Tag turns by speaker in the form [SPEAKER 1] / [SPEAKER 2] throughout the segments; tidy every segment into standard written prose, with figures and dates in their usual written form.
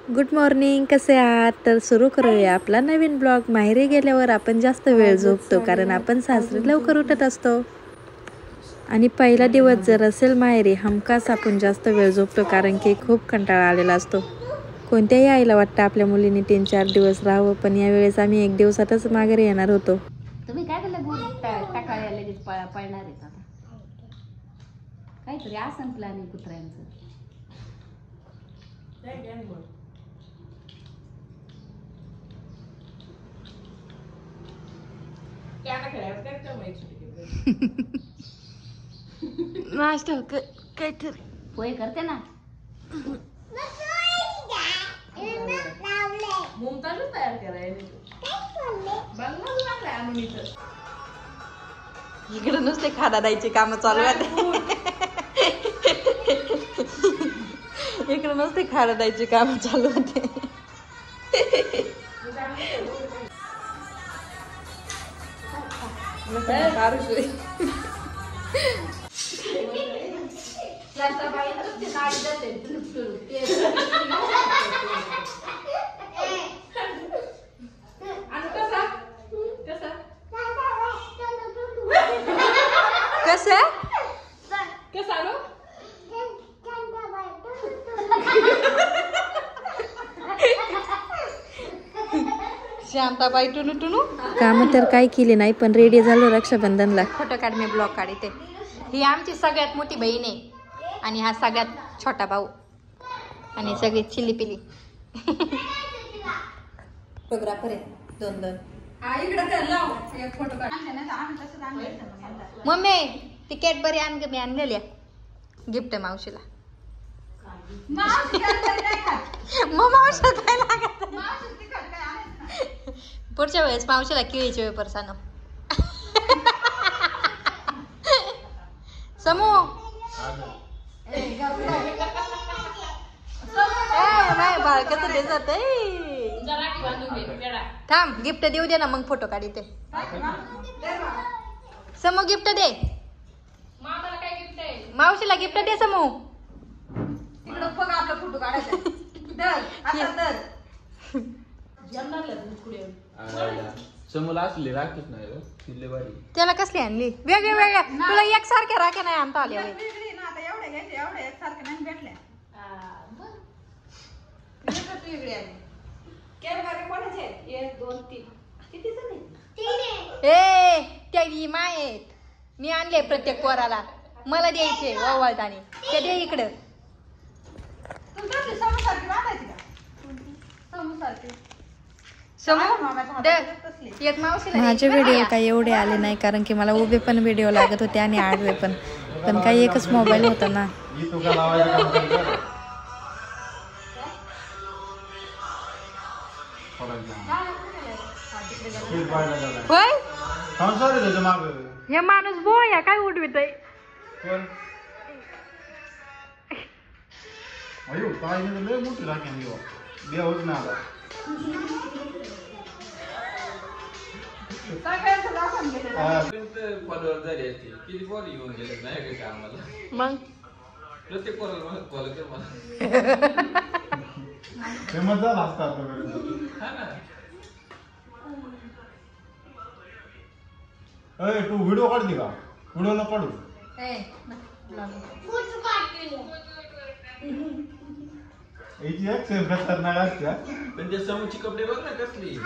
[SPEAKER 1] Good morning, कसे आहात? तर सुरू करूया आपला नवीन ब्लॉग. माहेरी गेल्यावर आपण जास्त वेळ झोपतो कारण आपण सासरी लवकर उठत असतो. आणि पहिला दिवस जर असेल माहेरी, हमखास आपण जास्त वेळ झोपतो कारण की खूप कंटाळा आलेला असतो. कोणत्याही आईला वाटतं आपल्या मुलींनी 3-4 दिवस राहावं, पण यावेळेस आम्ही 1 दिवसातच माघारी येणार होतो.
[SPEAKER 2] तुम्ही काय केलं? टाकाळ्या लगेच पळणार आहेत आता. काहीतरी असं प्लॅनिंग कुत्र्यांचं.
[SPEAKER 1] नाश्ता काहीतरी
[SPEAKER 2] होय करते ना.
[SPEAKER 1] इकडे नुसते खाडा द्यायची काम चालू आहेत. इकडे नुसते खाडा द्यायची काम चालू होते. शांताबाई टुनू टुनू काम तर काय केले नाही, पण रेडी झालो रक्षाबंधनला.
[SPEAKER 2] फोटो काढ, मी ब्लॉग काढते. ही आमची सगळ्यात मोठी बहीण आहे आणि हा सगळ्यात छोटा भाऊ आणि सगळी चिली पिली फोटोग्राफर आहे. 2-2 मम्मी ती कॅडबरी आण ग, मी आणलेली गिफ्ट मावशीला. मग मावशीला काय लागत? पुढच्या वेळेस मावशीला केळीचे वेपर्स आणू. समू नाही बाळ कसं दे जात. थांब गिफ्ट देऊ दे ना, मग फोटो काढते. समू गिफ्ट दे. मावशीला गिफ्ट दे समू. फोटो काढायचा. त्याला कसली आणली? वेगळ्या वेगळ्या तुला एकसारख्या राख्या नाही आणता आल्या. त्या माय आहेत, मी आणले प्रत्येक पोराला. मला द्यायचे ओवाळतानी. ते दे इकडं.
[SPEAKER 1] माझे व्हिडिओ काही एवढे आले नाही कारण की मला उभे पण व्हिडिओ लागत होते आणि आडवे पण काही एकच मोबाईल होता ना.
[SPEAKER 2] होय हे माणूस बोया काय उडवित आहे. मग
[SPEAKER 3] प्रत्येक तू व्हिडिओ काढते का? व्हिडिओ न काढू. खतरनाक असते पण त्या समूची कपडे बघ ना कसली.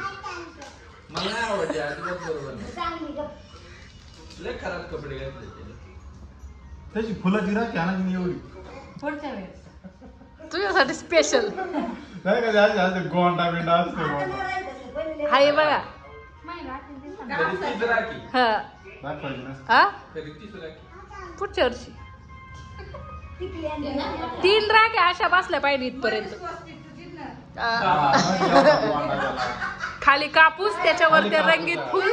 [SPEAKER 3] मला नाही आवडते. लय खराब कपडे घातले. त्याची फुलाची राखी आणायची एवढी.
[SPEAKER 2] पुढच्या वेळेस तुझ्यासाठी स्पेशल
[SPEAKER 3] काय काय गोंडा बिंडा असतो.
[SPEAKER 2] हाय बघा. पुढच्या वर्षी 3 राख्या अशा बसल्या पाहिजे इथपर्यंत. खाली कापूस, त्याच्यावर ते रंगीत फुल.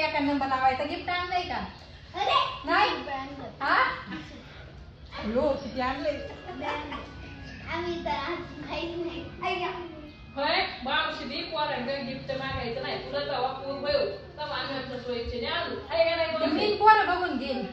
[SPEAKER 2] एका नंबर लावायचा. गिफ्ट आणलंय का? नाही. किती आणलंय? गिफ्ट मागायचं नाही. तुला जावा बघून घेईन.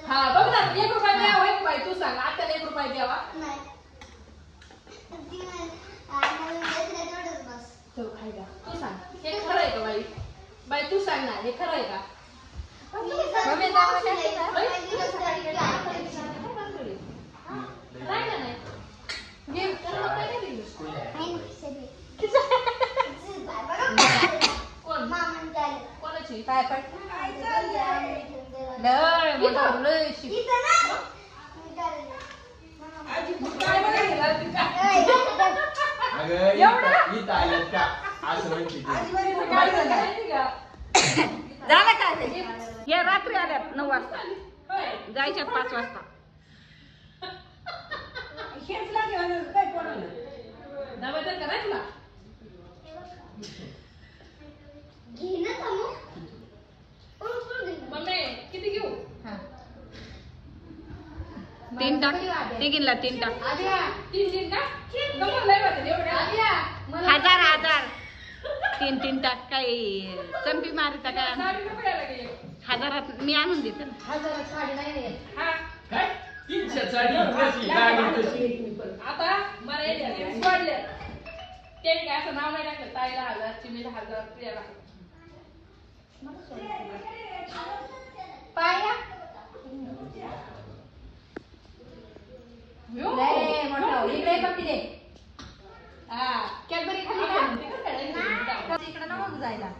[SPEAKER 2] हा बघ ना 1 रुपया द्यावा एक बाई तू सांग आता 1 रुपया द्यावा तो खाय का तू सांग हे खरं आहे का बाई बाई तू सांग ना हे खरं आहे का मम्मी जावा काय नाही घे करत काय दिली कोण कोणाची काय पण लय मोठा लय शिक झालं काय हे रात्री आल्यात 9 वाजता जायच्यात 5 वाजता किती घेऊ 3 टाक तिघींना 3 टाक 3 टाक 1000 3 टाक काही चंपी मारिता काय 1000 मी आणून देते 1000 साडी नाही आता मला वाढले त्यांनी काय असं नाव नाही टाकलं ताईला 1000 चिमीला 1000 प्रियाला पाया इकडे पप्पी दे कॅडबरी खाली इकडे नको जायला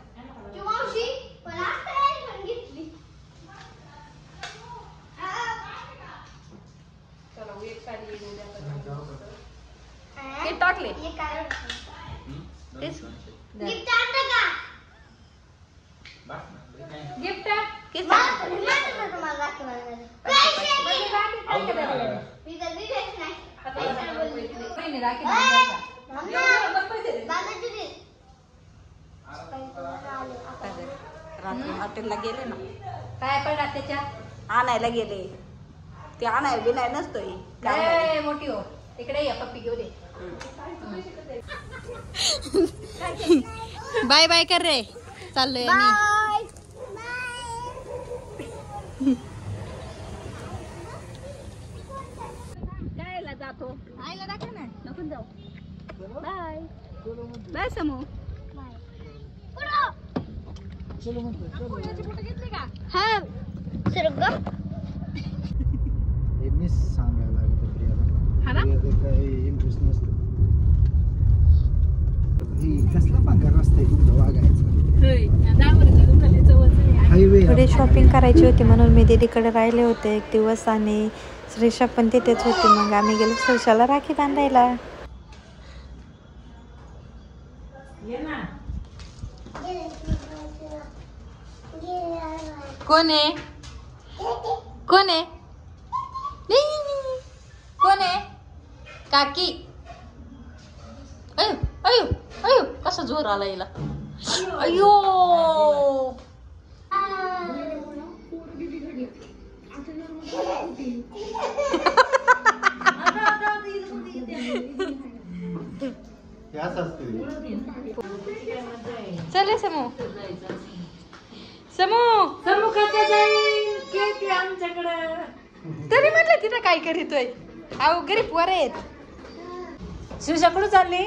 [SPEAKER 2] चला एक साडी ते टाकले गिफ्ट रात्री हॉटेलला गेले ना काय पडला त्याच्या आणायला गेले ते आणायला बिनाय नसतोय काय मोठी हो तिकडे या पप्पी घेऊ दे बाय बाय कर रे चाललोय जायला जातो आईला दाखव ना नको जाऊ बाय बाय समू घेतली का हा
[SPEAKER 4] मीच सांगायला लागतं प्रियाला काही इंटरेस्ट नसतो ही कसला पगार रस्ता आहे तुमचा वागायचा हायवे
[SPEAKER 1] थोडी शॉपिंग करायची होती म्हणून मी दीदीकडे राहिले होते 1 दिवस आणि श्रीषा पण तिथेच होती मग आम्ही गेलो श्रीषाला राखी बांधायला कोण आहे कोण आहे कोण आहे काकी अयो अयो अयो कसा जोर आला हिला अयो चले समू समू समू कसं जाईल आमच्याकडं तरी म्हटलं तिथं काय करीतोय अहो गरीब वर आहेत शिवजा कुठं चालली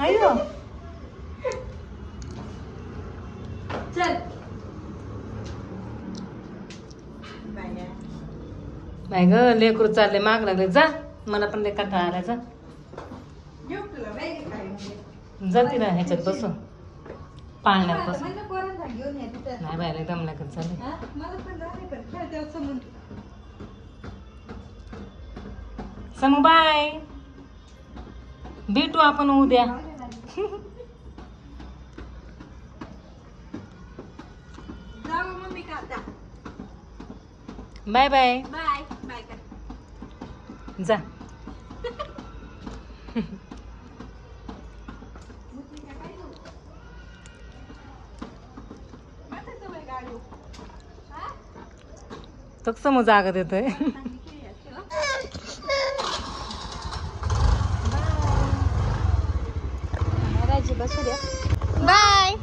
[SPEAKER 1] अयो चल नाही ग लेकरू चालले माग लागले जा मला पण लय कंटाळा आला जा जाते ना ह्याच्यात बसून पाळण्यात बसून नाही बाहेर दमला का चालले समू बाय भेटू आपण उद्या बाय बाय बाय बाय जा
[SPEAKER 2] तो समोर जागा देतोय.
[SPEAKER 1] राजी बसू द्या. बाय.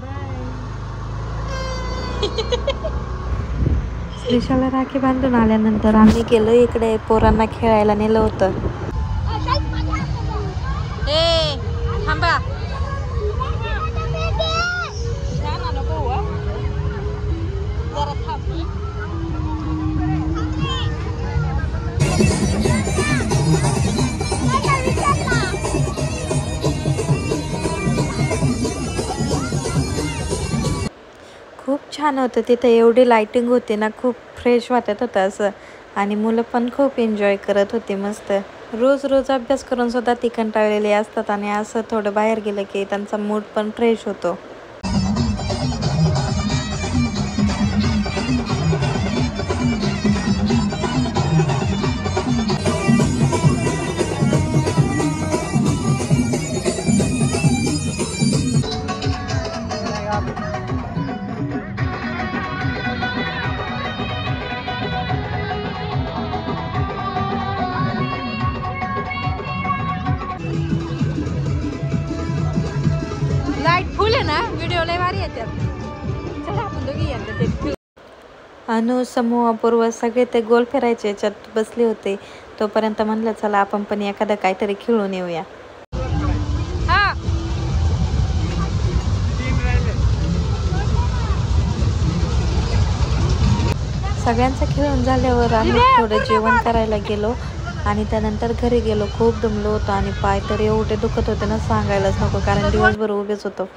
[SPEAKER 1] श्रीशाला राखी बांधून आल्यानंतर आम्ही गेलो इकडे पोरांना खेळायला नेलं होतं.
[SPEAKER 2] ए थांबा.
[SPEAKER 1] खूप छान होतं तिथे. एवढी लाइटिंग होती ना, खूप फ्रेश वाटत होतं असं. आणि मुलं पण खूप एन्जॉय करत होती मस्त. रोज रोज अभ्यास करून सुद्धा ती कंटाळलेली असतात आणि असं थोडं बाहेर गेलं की त्यांचा मूड पण फ्रेश होतो.
[SPEAKER 2] लाईट फुल आहे ना, व्हिडिओ लय भारी येतात. चला आपण दोघी यांना
[SPEAKER 1] अनु, समूह, अपूर्व सगळे ते गोल फिरायचे याच्यात बसले होते. तोपर्यंत म्हणलं चला आपण पण एखादं काहीतरी खेळून येऊया. सगळ्यांचं खेळून झाल्यावर आम्ही थोडं जेवण करायला गेलो आणि त्यानंतर घरी गेलो. खूप दमलो होतो आणि पाय तर एवढे दुखत होते ना, सांगायलाच नको, कारण दिवसभर उभेच होतो.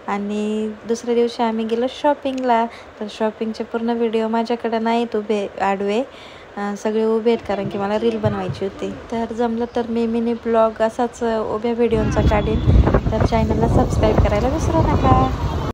[SPEAKER 1] आणि दुसऱ्या दिवशी आम्ही गेलो शॉपिंगला. तर शॉपिंगचे पूर्ण व्हिडिओ माझ्याकडे नाहीत उभे आडवे, सगळे उभे आहेत कारण की मला रील बनवायची होती. तर जमलं तर मी मिनी ब्लॉग असाच उभ्या व्हिडिओचा काढेन. तर चॅनलला सबस्क्राईब करायला विसरू नका.